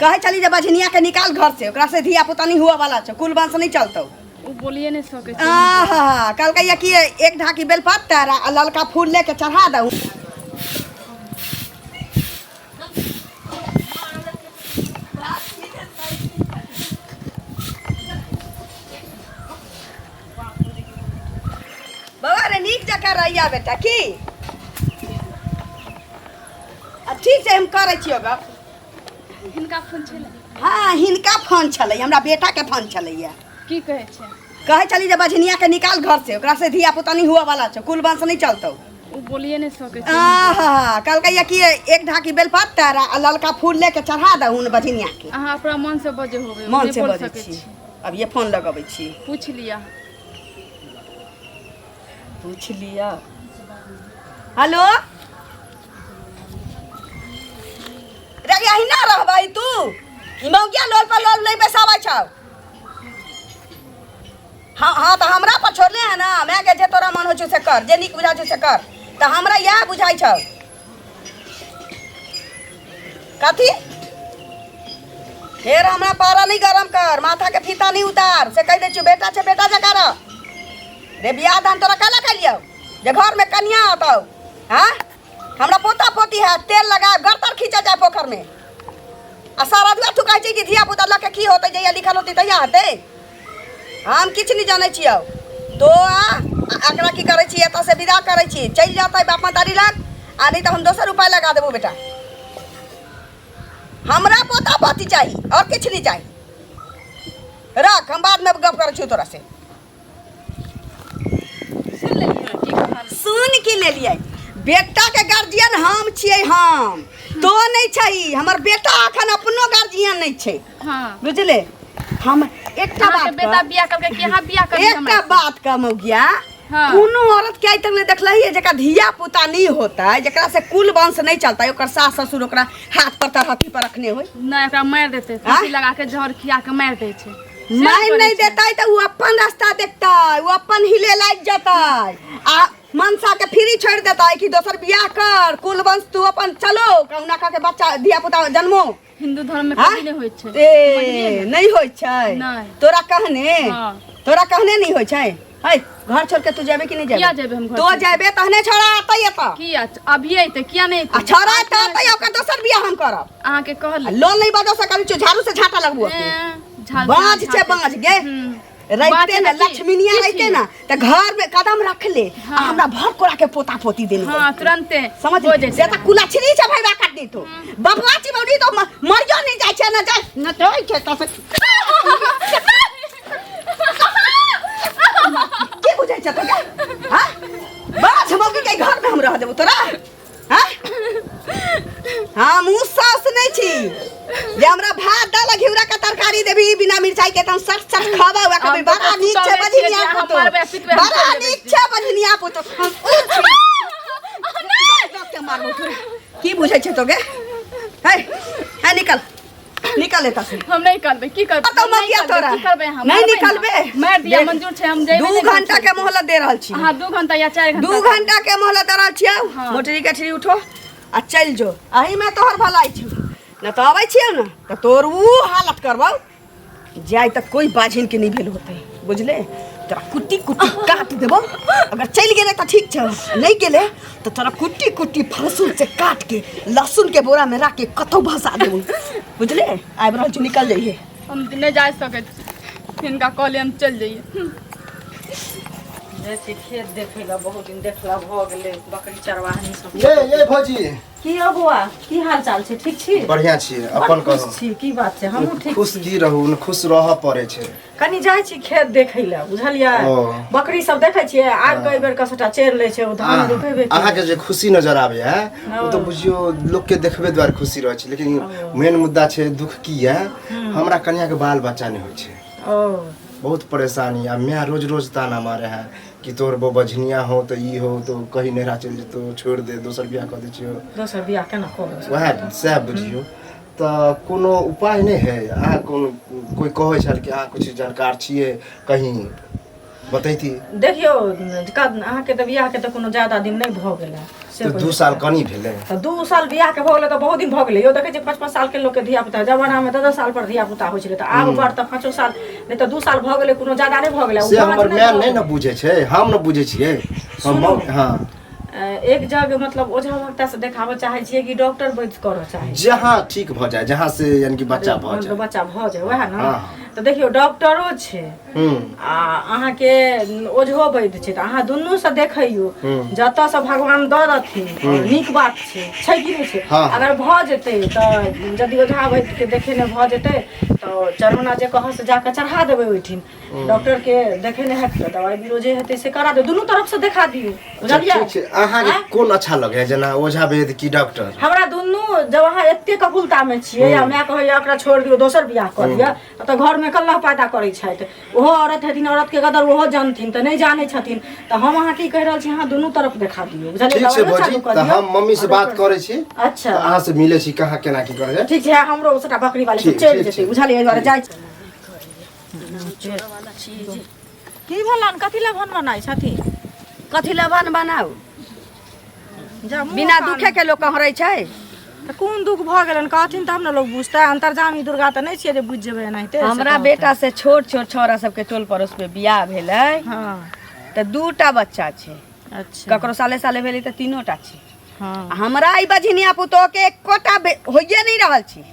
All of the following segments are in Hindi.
कहे चली जे बझनिया के निकाल घर से, ओकरा से धिया पुता नहीं हुआ वाला छ, कुल वंश नहीं चलतो। वो बोलिए नहीं सके छै। आहा कल कहिया कि एक ढाकी बेलपत्ता आ ललका फूल लेके चढ़ा दऊ। बाबा रे नीक जका रहिया बेटा की ठीक से हम करे छियो ग। हिनका फोन छले। हाँ हिनका फोन छलै, हमरा बेटा के फोन छलैया। की कहे छै? कहे चली जे बझनिया के निकाल घर से, ओकरा से धिया पुता नहीं हुआ वाला छ, कुल वंश नहीं चलतो। वो बोलिए नहीं सके छै। आहा कल कहिया कि एक ढाकी बेलपत्ता आ ललका फूल लेके चढ़ा दऊ बझनिया के। अहाँ अपना मन से बजे होबे, मन से बजे छी। अब ये फोन लगबै छी। पूछ लिया। पूछ लिया। हेलो रे यही ना रहबै तू, मौगिया लोल पर लोल नहीं बैसाबै छौ। हाँ हाँ तो हमरा पर छोड़ले है ना, मैं के जे तोरा मन हो छ से कर, जे नीक बुझा छ से कर। तो हमरा यह बुझाई छौ कथी फेर हमरा पारा नहीं गरम कर, माथा के फीता नहीं उतार से कह दे छु बेटा छे बेटा जका रह रे। बियाह दान तोरा काला कलियो जे घर में कन्या आतौ। हाँ हमरा पोता पोती है, तेल लगा गरतर खींचा जाए पोखर में आ सारा दुआ तू कहे कि धिया पुता लके की होते जहिया लिखल होती तहिया हेतै। हम किछ नहीं जाने छियो तो एकरा की करे छी, एत से विदा करे छी, चल जाते बाप मातारी लग आ नहीं तो हम दोसर उपाय लगा देबो बेटा। हमरा पोता पोती चाहिए और किछ नहीं चाहिए। रख हम बाद में गप करे छी तोरा से। सुन की ले लिया बेटा के गार्जियन हम छियै, हम तो नहीं चाहिए। हमर बेटा अखन अपनो गार्जियन नहीं छै। हाँ बुझले हम एकटा बात बेटा बियाह करके केहा बियाह कर एकटा बात का मौगिया। हाँ। कोनो औरत के आइ तक ने देखलही है जेका धिया पुता नहीं होता, जेकरा से कुल वंश नहीं चलता, ओकर सास ससुर ओकरा हाथ पर तरहथी पर रखने होय नहीं, एकरा मार देते, फांसी लगा के जहर खिया के मार दे छै। मार नहीं देता तो वो अपन रास्ता देखता, वो अपन हिले लाग जाता आ मनसा के फ्री छोड़ देता है कि दोसर बियाह कर, कुल वंश तू अपन चलो कहुना का के बच्चा धिया पुता जन्मो। हिंदू धर्म में कभी नहीं होय छै। ए नहीं होय छै। नहीं। तोरा कहने हाँ। तोरा कहने नहीं होय छै। है घर छोड़ के तू जाबे कि नहीं जाबे? किया जेबे हम घर? तो जाबे तहने छोड़ा आतै एता। किया अभी आते किया नहीं? आ छोड़ा त आतै ओकर दोसर बियाह हम करब। अहाँ के कहल लोन नहीं बदो सकल छ, झाड़ू से झाटा लगबो के बाज छे बाज गे रहते ना लक्ष्मीनिया रहते ना त घर में कदम रख ले। हाँ। हमरा भर कोरा के पोता पोती देने। हाँ तुरंते समझ जे त कुला छिरी छ भाई बा काट दी तो बबुआ छी बौडी तो मरियो नहीं जाय छ न जाय न तो छै त के बुझाय छ त के। हां बाज मौगी के घर में हम रह देबो तोरा। हां हम उ सास नहीं छी जे हमरा भात दाल घिउरा के तरकारी देबी बिना मिरचाई के तम सट सट खाबा हुआ कभी बड़ा नीक छे बजनिया पुतो, बड़ा नीक छे बजनिया पुतो। नहीं मारबो तोरे की बुझाय छ तो गे। है निकल निकल एता से। हम नहीं करबे की करबे तो मगिया तोरा की करबे हम नहीं निकलबे। मार दिया मंजूर छे हम जेबे 2 घंटा के मोहलत दे रहल छी। हां 2 घंटा या 4 घंटा 2 घंटा के मोहलत दे रहल छी। मोटरी गठरी उठो आ चल जो, अही में तोहर भलाई छ न तो आबै छियौ न तो तोर ऊ हालत करबौ जाय तक कोई बाझिन के नहीं भेल होते। बुझले तोरा कुट्टी कुट्टी काट देबो, अगर चल गेले तो ठीक छ, नहीं गेले तो तोरा कुट्टी कुट्टी फरसूल से काट के लहसुन के बोरा में रख के कतौ भसा देबो। बुझले आब रहल छु निकल जाइए। हम नहीं जा सके इनका कॉल हम चल जाइए। जैसे खेत देखेला बहुत दिन देखला भ गेले, बकरी चरवाहनी सब। ये भौजी की हो बुआ की हाल चाल छै? ठीक छी? बढ़िया छी, अपन कहू। छी की बात छै? हमहू ठीक खुश की रहू न खुश रह पड़े छै। कनी जाय छी खेत देखैला, बुझलियै? बकरी सब देखे छियै आब गई बेर कसटा चेर ले छै, ओ धान रोपेबे। अहाँ के जे खुशी नजर आवे है वो तो बुझियो लोग के देखबे द्वार खुशी रह छै, लेकिन मेन मुद्दा छै दुख की है हमरा कन्या के बाल बच्चा नहीं होय छै। बहुत परेशानी। अब मैं रोज रोज ताना मारे है कि तोर वो बझनिया हो तो ई हो तो कहीं नहरा चल जेतो, छोड़ दे दोसर बियाह कर दे छियो। दोसर बियाह केना करब? वह से बुझियो तो कोनो उपाय नहीं है। अहाँ कोई कहे छल कि अहाँ कुछ जानकार छिए कहीं? बतैती। देखियो अहाँके तऽ बियाह के तऽ कोनो ज्यादा दिन नहीं भ गेलै से 2 साल कनी भेलै। तऽ 2 साल बियाह के भ गेलै तऽ बहुत दिन भ गेलै। यो देखै छै 5-5 साल के लोग के धिया पुता जमाना में 10 साल पर धिया पुता होइ छलै तऽ आब पर तऽ 5 साल नहीं तऽ 2 साल भ गेलै कोनो ज्यादा नहीं भ गेलै। से हमर माय नहीं न बुझै छै, हम न बुझै छियै। हम हां एक जगह मतलब ओझा भक्ता से देखाबऽ चाहे छियै कि डॉक्टर वैद्य करऽ चाहे छियै? जहाँ ठीक भ जाए, जहाँ से यानी कि बच्चा भ जाए, बच्चा भ जाए वएह न। तऽ देखियो डॉक्टरो छै आ अहाँ के ओझो वैद्य छै, तऽ अहाँ दुनू से देखैयो जतऽ से भगवान दऽ देथिन नीक बात छै कि नहीं छै। अगर भ जेतै तऽ यदि ओझा वैद्य के देखेने भ जेतै तऽ चरौना जे कहऽ से जाके चढ़ा देबै ओइठिन। डॉक्टर के देखेने हेत तऽ दवाई बीरो जे हेतै से करा दे, दुनू तरफ से देखा दियौ बुझलियै। ठीक छै, अहाँ के कोन अच्छा लगे जेना ओझा वैद्य की डॉक्टर? हमरा दुनू जब अहाँ एते कबूलता में छियै या मैं कहैया एकरा छोड़ दियौ दोसर बियाह कर दिया तऽ घर में कल्लह पैदा करै छथि। ओहो औरत हेथिन, औरत के कदर ओहो जानथिन तऽ नहीं जानै छथिन। तऽ हम अहाँ की कहि रहल छी, अहाँ दुनू तरफ देखा दियौ बुझलियै। ठीक छै भौजी, तऽ हम मम्मी से बात करै छी। अच्छा अहाँ से मिलै छी कहाँ केना की करै छै। ठीक छै, हमरो सबटा बकरी वाले से चलि जेतै बुझलियै। एहि दुआरे जाइ छै की भलन कथि ला भन बनाइ छथिन? कथी लवन बनाऊ? बिना दुखे के लोग कहरै छै। तऽ कोन दुख भ गेलन कहथिन तब न लोग बुझतै। अंतर्जामी दुर्गा तऽ नहीं छियै जे बुझ जेबै एनाहिते। हमरा बेटा से छोट छोट छौरा सबके टोल पड़ोस में बियाह भेलै। हां तऽ 2टा बच्चा छै। अच्छा ककरो साले साले भेलै तऽ 3टा छै। हां हमरा ई बझिनिया पुतो के एकोटा होइए नहीं रहल छी।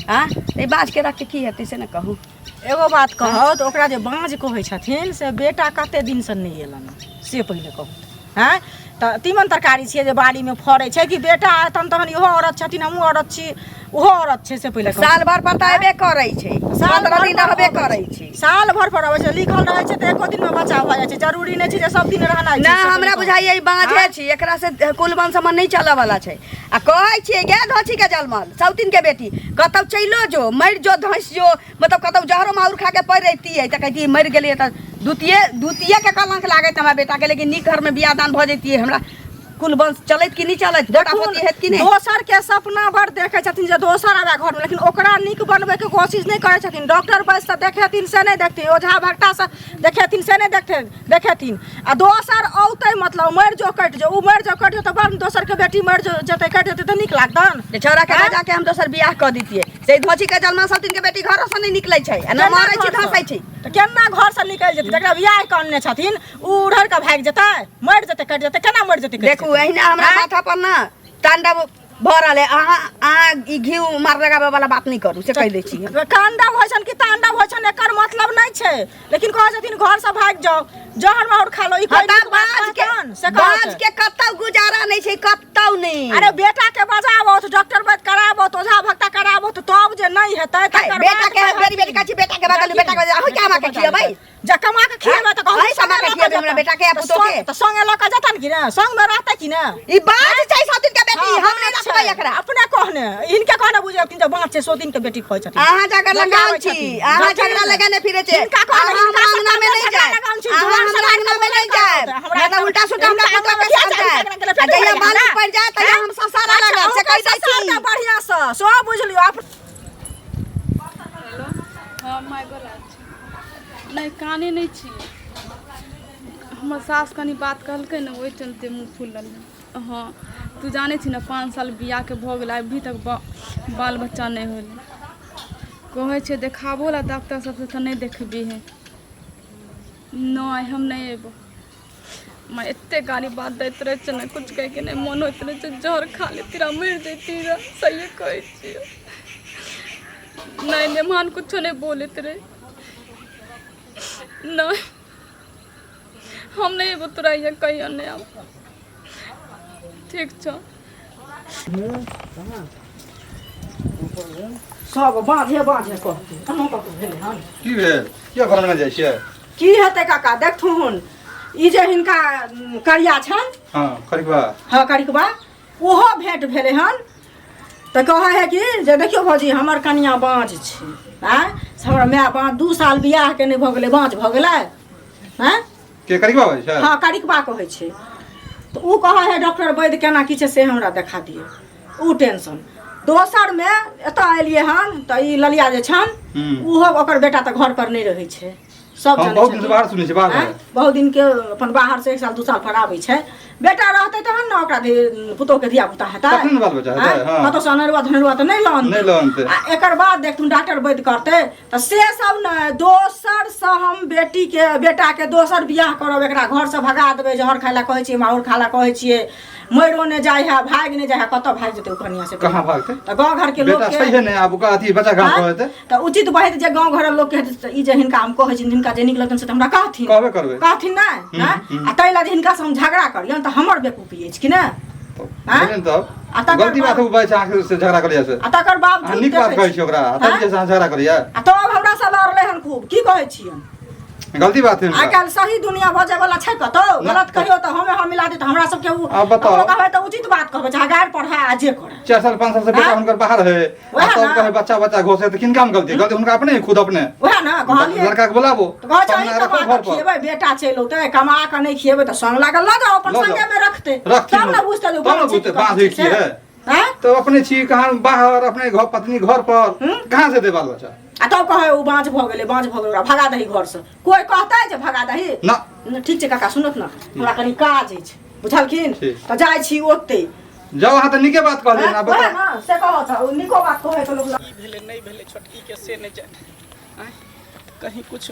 हां ए बाज के रख के की हेतै से न कहू। एगो बात कहौ तऽ ओकरा जे बाँझ कहै छथिन से बेटा कते दिन से नहीं एलन से पहिले कहू। हैं तऽ तीमन तरकारी छियै जे बाड़ी में फड़ै छै कि बेटा तहन इहो औरत छथिन हमहूँ औरत छी ओहो औरत छै से पहिले साल भर पर तऽ एबे करै छै, 15 दिन रहबे करै छै। साल भर पर अबै छै, लिखल रहै छै तऽ एको दिन में बच्चा भऽ जाइ छै। जरूरी नहीं छै जे सब दिन रहना छै। ना हमरा बुझाइए ई बाँझे छी, एकरा से कुलबन समन नहीं चलऽ वाला छै। आ कहै छियै गे धोछी के जलमल सौतिन के बेटी कतौ चैलो जो मर जो धंस जो, मतलब कतौ जहरो माउर खा के पड़ रहती है तऽ कहती मर गेलिए तऽ द्वितीय के कलंक लागत हमरा बेटा के। लेकिन नीक घर में बियाह दान भ जैतिए हमरा कुलवंश चलत कि नहीं चलत, बेटा पोती हेत कि नहीं। दोसर के सपना बड़ देखे छथिन जे दोसर आवे घर में, लेकिन ओकरा नीक बनबे के कोशिश नहीं करे छथिन। डॉक्टर बस से देखेथिन से नहीं देखथिन, ओझा भक्ता से देखेथिन से नहीं देखेथिन। आ दोसर औते मतलब मर जो कट जो, उ मर जो कट जो तो बड़ दोसर के बेटी मर जो जते कट जते तो नीक लागतन। जे छोरा के बजा के हम दोसर बियाह क दितिए। से धोछी के जलमा सौतिन के बेटी घर से नहीं निकलै छै आ न मारै छी धसै छी। तो केना घर से निकल जेतै? जकरा बियाह करने छथिन उ उधर का भाग जेतै, मर जेतै कट जेतै, केना मर जेतै? देखू एहिना हमरा माथा पर ना तांडव भ रहल है। अहाँ ई घी मार लगाबे वाला बात नहीं करू से कह दै छी। कांडव होइ छन कि तांडव होइ छन एकर मतलब नहीं छै, लेकिन कहै छथिन घर से भाग जाओ जहर मार खा लो। ई कोई बाज के कतौ गुजारा नहीं छै, कतौ नहीं। अरे बेटा के बजाबो तो डॉक्टर बात कराबो तो ओझा भक्ता कराबो तो तब जे नहीं हेतै तकर बेटा के बेरी बेरी काची बेटा के बगल बेटा के हो क्या मां के खियाबै जा कमा के खियाबै त कहै समा के खियाबै हमरा बेटा के पुतो के त संगे ल के जतन कि ना संग में रहतै कि ना। ई बाज छै सौतिन के बेटी हम नहीं रखबै एकरा। अपने कहने इनके कहने बुझियो कि बात छै सौतिन के बेटी कहै छथिन। अहाँ झगड़ा लगाउ छी, अहाँ झगड़ा लगाने फिरे छै। हमरा अंगना में नहीं जाय, हमरा अंगना में नहीं जाय। हमरा त उल्टा सुल्टा हमरा पुतो के साथ जाय। जइया मालिक पड़ जाय त हम ससारा लगा से कह दै छी। बढ़िया से सब बुझलियो। हाँ माय बोला नहीं काने नहीं छी। हमर सास कनी बात कहलकै न ओहि चलते मुँह फूलल। हाँ तू जाने छी ना 5 साल बियाह के भऽ गेल अभी तक बाल बच्चा नहीं होल। कहै छै देखाबो ला डॉक्टर सबसे तऽ नहीं देखबी है। नहीं हम नहीं एबो। मैं एते गाली बात दैत रहे छै ना कुछ कह के नहीं मन होइत रहे छै जहर खा ले तेरा मर जैती रे। सही कहै छी नहीं मेहमान कुछ नहीं बोलत रहे। नहीं हम नहीं एबो तोरा ये कहियो नहीं आब ठीक छ। सब बाँझे कहती कनो कतो भेले हन की भेल किया घर में जाइ छियै? की हेतै काका देखथुन ई जे हिनका करिया छन। हां करिकबा। हां करिकबा ओहो भेंट भेले हन त कहै है कि जे देखियो भौजी हमर कनिया बाँझ छै। हैं हमर माय बाँझ 2 साल बियाह के नहीं भ गेलै बाँझ भ गेलै। हैं के करिकबा होइ छै? हां करिकबा कहै छै। तो उ कहै है डॉक्टर वैद्य केना की छै से हमरा देखा दियौ। उ टेंशन दोसर में एतऽ एलिए हन त ई ललिया जे छन ओहो ओकर बेटा त घर पर नहीं रहै छै सब हम जानै बहुत दिन से छथिन। बाहर सुनै छी बाहर हैं? बहुत दिन के अपन बाहर से 1 साल 2 साल पर आबै छै। बेटा रहतै तहन ने ओकरा पुतोह के धिया पुता हेतै। तखन ने बाल बच्चा हेतै, हाँ। कतौ से अनरुआ धनरुआ तऽ नहीं नहीं लअनतै। आ एकर बाद देखथुन डॉक्टर वैद्य करतै तऽ से सब ने दोसर से हम बेटा के दोसर बियाह करब, एकरा घर से भगा देबै, जहर खाय ला कहै छियै, माहौर खाय ला कहै छियै, मरो ने जाय है, भाग ने जाय है, कतौ भाग जेतै कनिया से। कहाँ भागतै? तऽ गाँव घर के लोग बेटा के सही है ने अब का अथी बच्चा कहाँ हाँ? कहते तऽ उचित बहैत जे गाँव घर लोग के हेतै तऽ ई जे हिनका हम कहै छी हिनका जे नीक लगतनि से तऽ हमरा कहथिन। कहबे करबै। कहथिन नहि हैं? आ ताहि लए जे हिनका से हम झगड़ा करियन तऽ हमर बेकूफी अछि कि ने? हाँ? बुझलिन तब आ तकर गलती बात बाद- हो बाय छै आंख से झगड़ा करिया से। आ तकर बाद आ नीक बात कहै छी ओकरा, आ तब जे झगड़ा करिया आ तब हमरा से लड़ले हन खूब, की कहै छियन? गलती बात है आइ इनका। काल्हि सही दुनिया बजे वाला छै कतौ? गलत कहियो तऽ हम मिला दी तऽ हमरा सबके उ आब बताओ। ककरो कहबै तऽ उचित बात कहबै, चाहे गारि पढ़ै आ जे करे। 4 साल 5 साल से बेटा हाँ? हुनकर बाहर है, वएह आ तब ना। कहे बच्चा घोषे तो किनका में गलती? गलती हुनका अपने है, खुद अपने। वएह ने कहलियै। लड़का के बुलाबो, तऽ कहै छै सामने अहीं रखो कमा घर कऽ पर। खिएबै, बेटा चलि औतै, कमा कऽ नहि खिएबै तऽ संग लागल लऽ जाओ, अपन लऽ जाओ। संगे में रखतै। रखथिन तब ओ। ने बुझतै जे तब ने बाँझ छै बुझतै कि बाँझ कथी की है। हैं? तो अपने छी कहाँ बाहर, अपने घर पत्नी घर पर, कहाँ से दे बाल बच्चा? आ तब कहे उ बाँझ भऽ गेलै, ओकरा भगा दही घर से। कोई कहतै जे भगा दही? ना ठीक छै काका, सुनत ने, हमरा कनि काज अछि, बुझलखिन? ठीक। तऽ जाइ छी ओते। जाओ अहाँ तो निके बात कहलिए ना, वएह बता ने, से कहत ओ निको बात कहै तऽ लोग भेले नहीं भेले छोटकी के से नहीं जाने आय, कहीं कुछ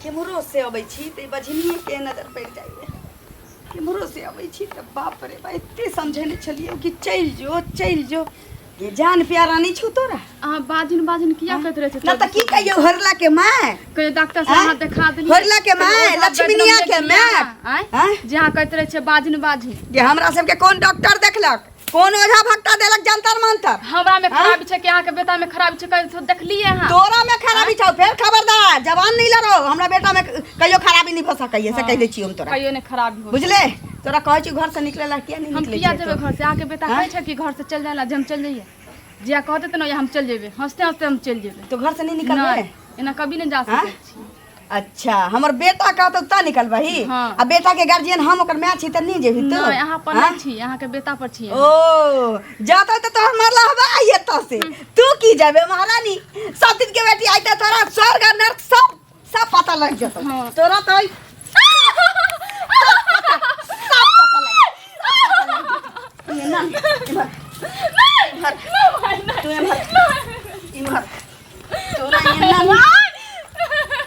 केम्हरो से अबै छी तऽ बझनिए के नजर पड़ि जाइए। केम्हरो से अबै छी तऽ बाप रे बा एते समझेने छलिए कि चलि जो ये जान प्यारा नहीं छू तोरा। अहाँ बाजिन किया कहैत रहै ना तऽ की कहियो हरला के माय, कहियो डॉक्टर से आँय? अहाँ देखा देलिए। हरला के माय, लक्ष्मीनिया के माय, आँय? जे अहाँ कहैत रहै छै बाजिन जे हमरा सबके कोन डॉक्टर देखलक, कोन ओझा भक्ता देलक जंतर मंतर। हमरा में खराबी छै कि अहाँ के बेटा में खराबी छै, कहियो देखलिए अहाँ? तोरा में खराबी छौ, फेर खबरदार जवान नहीं लड़ो, हमरा बेटा में कहियो खराबी नहीं भऽ सकैए से कह दै छी हम तोरा, कहियो ने खराबी हो। बुझले? तोरा कहै छी घर से निकलेला किया नहीं हम निकले किया छै जेबै तो? घर से? अहाँ के बेटा कहै छै कि घर से चल जाइला, जे हम चल जाइए, जे कहते त हम चल जेबै, हंसते हंसते हम चल जेबै। तो घर से नहीं निकलबे? नहीं, एना कभी नहीं जा हाँ? सकै छी। अच्छा, हमर बेटा का तो ता निकलबही? हाँ। आ बेटा के गार्जियन हम ओकर माय छी त नहीं जेबही तो? नहीं, अहाँ पर हाँ? नहीं छी, अहाँ के बेटा पर छी। ओ जाता तो तोहर मरला हवा आइए तो से तू की जाबे महारानी? सतीन के बेटी आई तो तोरा स्वर्ग और नरक सब पता लग जतो। हाँ। तोरा तो ये ना तू इमहर तोरा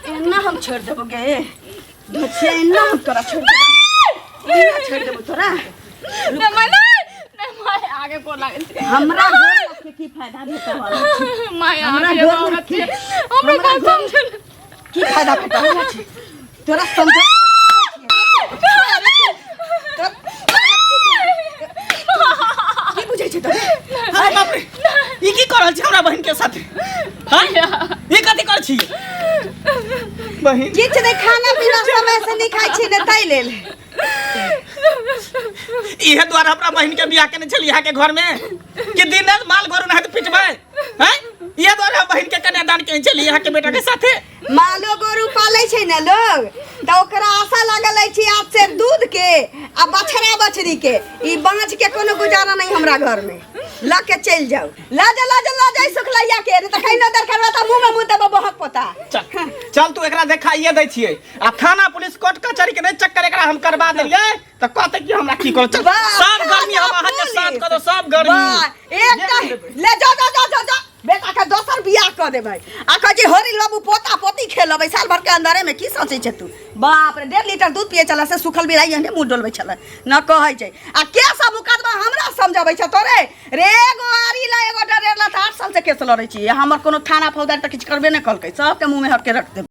एन्ना हम छोड़ देबो गे, धोछे एन्ना हम तोरा छोड़ देबो, एन्ना छोड़ देबो तोरा। नहीं माय आगे को लागल छै। हमरा घर के की फायदा भेटै वाला छै? माय हमरा आगे घर औरत के- छै, हमरा हमरा बात घर- समझ। की फायदा भेटै वाला छै? तोरा समझ की बुझै छै तोरा? हाय बाप रे, ई की करल छी हमरा बहन के साथे? हां ई कथि कर छी बहन? किछ नहीं, खाना पीना समय से नहीं खाइ छी ने तै लेल। इहे द्वारा हमरा बहन के बियाह केने छली यहाँ के घर में कि दिन रात माल गोरु नहत पिटबै हैं? इहे द्वारा बहन के कन्यादान केने छली यहाँ के बेटा के साथे। मालो गोरु पालै छै ने लोग तऽ ओकरा आशा लागल अछि आज से दूध के आ बछड़ा बछड़ी के। ई बाँझ के कोनो गुजारा नहीं हमरा घर में। ल के चल जाओ, ला जा सुखलैया के, नहीं त कहीं न दर करबा त मुंह में मुंह देबो बहक पोता। चल तू एकरा देखाइए दै छियै, आ थाना पुलिस कोर्ट कचहरी के नहीं चक्कर एकरा हम करबा देलियै त कहते कि हमरा की करो। चल सब गर्मी हम अहाँ के साथ कर दो, सब गर्मी एकटा ले जा बेटा के दोसर बियाह क देबै आ कह जे होरी बाबू पोता पोती खेलबै साल भर के अंदरे में। की सोचै छै तू? बाप रे, 1.5 लीटर दूध पिए चला से सुखल बिराई हने मुंह डोलबै छले न कहै छै। आ के सब मुकदमा हमरा समझाबै छ तोरे रे? एगो आरी ला एगो डरेला त 8 साल से केस लड़ै छी। हमर कोनो थाना फौजदार त किछ करबे न कलकै, सबके मुंह में हक के रख दे।